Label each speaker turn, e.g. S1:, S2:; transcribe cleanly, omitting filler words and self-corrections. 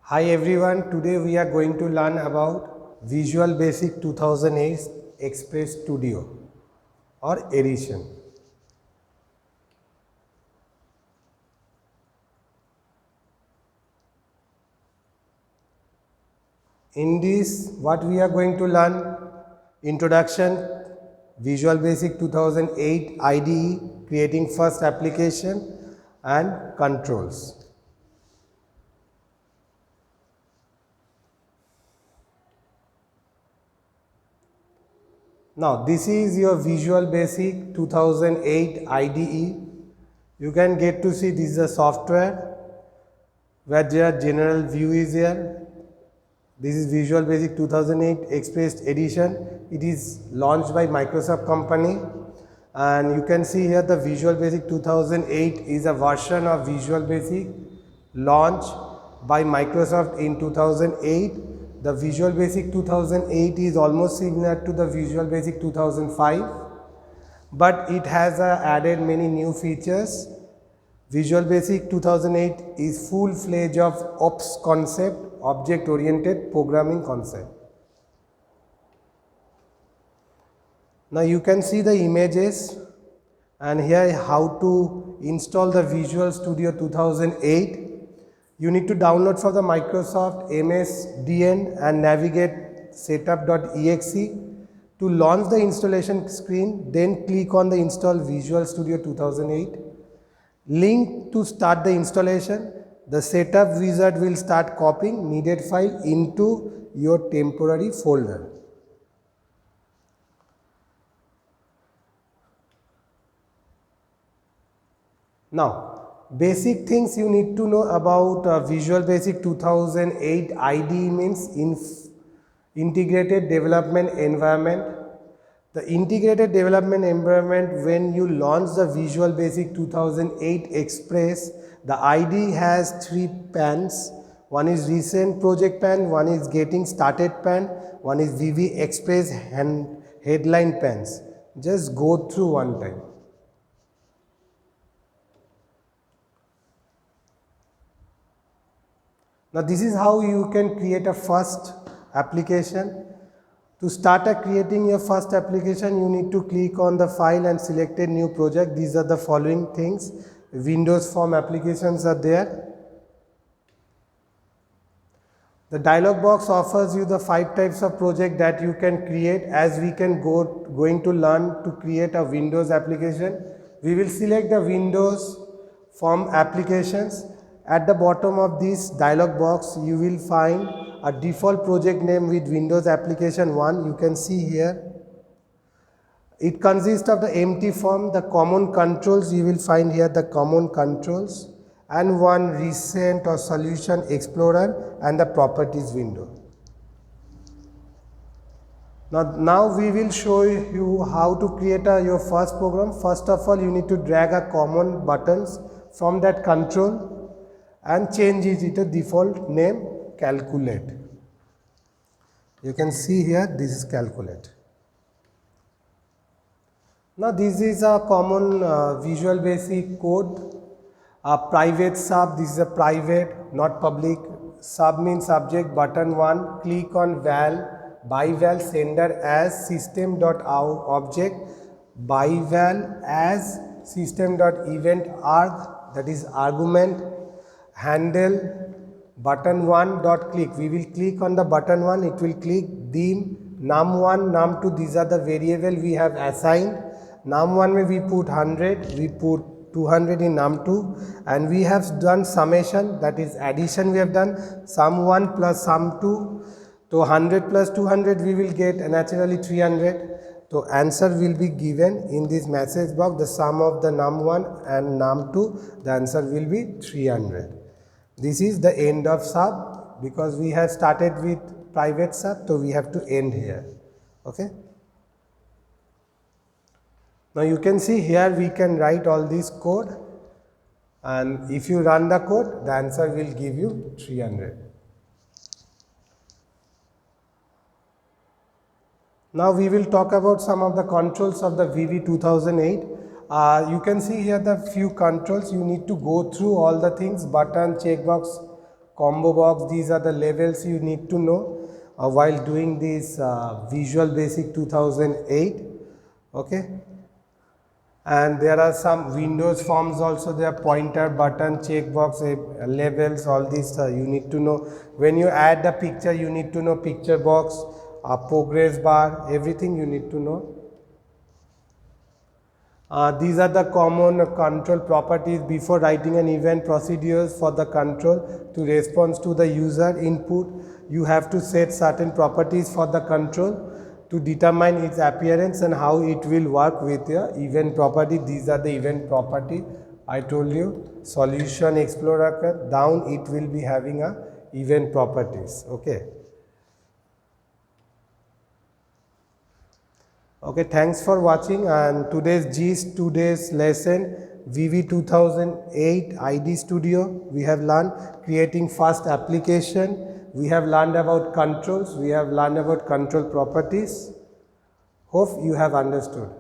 S1: Hi everyone, today we are going to learn about Visual Basic 2008 Express Studio or Edition. In this, what we are going to learn? Introduction, Visual Basic 2008 IDE, creating first application and controls. Now, this is your Visual Basic 2008 IDE. You can get to see this is a software where their general view is here. This is Visual Basic 2008 Express Edition. It is launched by Microsoft company, and you can see here the Visual Basic 2008 is a version of Visual Basic launched by Microsoft in 2008. The Visual Basic 2008 is almost similar to the Visual Basic 2005, but it has added many new features. Visual Basic 2008 is full-fledged of OOPS concept, object-oriented programming concept. Now you can see the images, and here how to install the Visual Studio 2008. You need to download for the Microsoft MSDN and navigate setup.exe. To launch the installation screen, then click on the install Visual Studio 2008. Link to start the installation. The setup wizard will start copying needed file into your temporary folder. Now, basic things you need to know about Visual Basic 2008 IDE means integrated development environment. The integrated development environment, when you launch the Visual Basic 2008 Express, the IDE has three pans. One is recent project pan, one is getting started pan, one is VB Express and headline pans. Just go through one time. Now this is how you can create a first application. To start creating your first application, you need to click on the file and select a new project. These are the following things. Windows Form applications are there. The dialog box offers you the 5 types of project that you can create. As we can going to learn to create a Windows application, we will select the Windows Form applications. At the bottom of this dialog box, you will find a default project name with Windows Application 1. You can see here. It consists of the empty form, the common controls. You will find here the common controls, and one recent or solution explorer and the properties window. Now we will show you how to create your first program. First of all, you need to drag a common buttons from that control and change it to default name calculate. You can see here this is calculate. Now this is a common Visual Basic code. A private sub, this is a private, not public. Sub means subject, button 1, click on val, by val sender as system.object, by val as system.event arg, that is argument, handle, button 1 dot click. We will click on the button 1, it will click dim, num1, num2, these are the variable we have assigned. Num1 mein we put 100, we put 200 in num2, and we have done summation, that is addition we have done, sum1 plus sum2. So 100 plus 200 we will get naturally 300. So answer will be given in this message box, the sum of the num1 and num2, the answer will be 300. This is the end of sub, because we have started with private sub, so we have to end here. Okay. Now you can see here we can write all this code, and if you run the code, the answer will give you 300. Now we will talk about some of the controls of the VB 2008. You can see here the few controls. You need to go through all the things, button, checkbox, combo box, these are the levels you need to know while doing this Visual Basic 2008. Okay, and there are some Windows forms also, there pointer, button, checkbox, labels, all these you need to know. When you add the picture, you need to know picture box, progress bar, everything you need to know. These are the common control properties before writing an event. Procedures for the control to respond to the user input. You have to set certain properties for the control to determine its appearance and how it will work with your event property. These are the event property. I told you Solution Explorer down, it will be having a event properties. Okay. Okay, thanks for watching, and today's gist, today's lesson, VB 2008 ID Studio. We have learned creating fast application. We have learned about controls. We have learned about control properties. Hope you have understood.